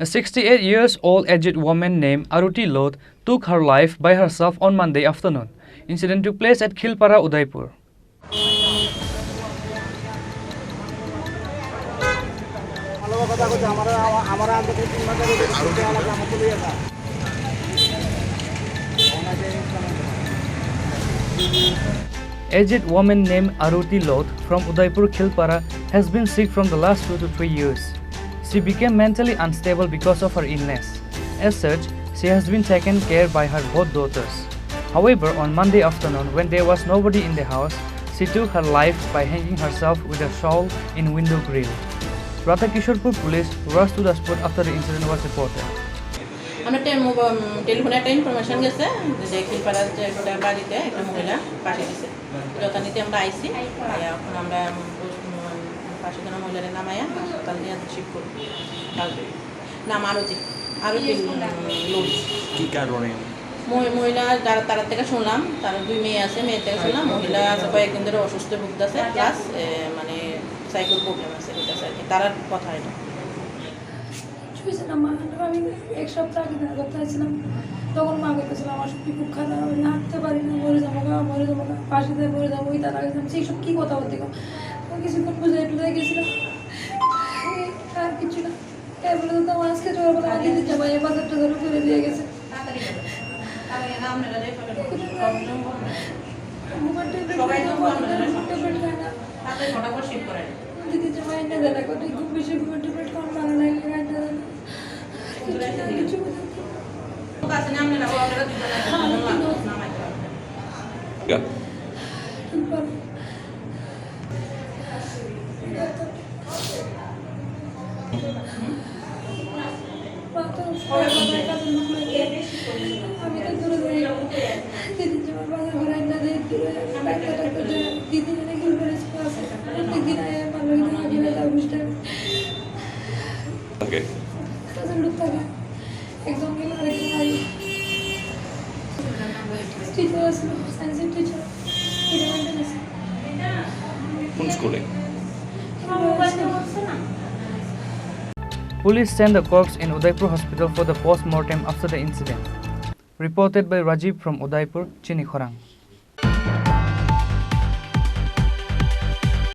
A 68-year-old aged woman named Aruti Loth took her life by herself on Monday afternoon. Incident took place at Khilpara, Udaipur. Aged woman named Aruti Loth from Udaipur Khilpara has been sick from the last 2 to 3 years. She became mentally unstable because of her illness. As such, she has been taken care by her both daughters. However, on Monday afternoon, when there was nobody in the house, she took her life by hanging herself with a shawl in window grill. Radhakishorpur police rushed to the spot after the incident was reported. আমরা টেলিফোনে একটা information গেছে যে খিলপাড়ার যে একটা বাড়িতে একটা মহিলা পাশে দিছে যথানীতি আমরা আইসি এখন আমরা পাশে কোনো মহিলার নামাইয়া হাসপাতাল নিয়ে শিফট করি নাম আরতি লোক কি কারণে মহিলা যারা তার থেকে শুনলাম তার 2 মেয়ে আছে মেয়ের থেকে শুনলাম মহিলা আছে কয়েকদিন ধরে অসুস্থ ভুগতেছে প্লাস মানে সাইকেল প্রবলেম আছে তার কথা এটা আমি এক সপ্তাহ আগে করতেছিলাম তখন মা বলতেছিলাম আমার সত্যি খুব খারাপ আমি হাঁটতে পারি না মরে যাবো পাশে দিয়ে মরে যাবো ওই তারা গেছিলাম সেই সব কী কথা বলতে কিছুক্ষণ বুঝে টুঝে গেছিলাম আর কিছু না এরপরে তো আমার আজকে জোর বলে আগে দিতে যাবো এই বাজারটা ধরে করে দিয়ে গেছে দিদি জামা এনে দেয় করে খুব বেশি ট্যাবলেট খাওয়ার ভালো লাগে আমি তো দূরে যাই দিদি জামার বাজার ঘরে না দিদি আছে প্রত্যেকদিন ভালো আগে বুঝতে লোক থাকে একজন গেল আরেকজন আই টিচার আসলো সায়েন্সের টিচার কোন স্কুলে Police sent the corpse in Udaipur hospital for the post-mortem after the incident. Reported by Rajiv from Udaipur, Chini, Khorang.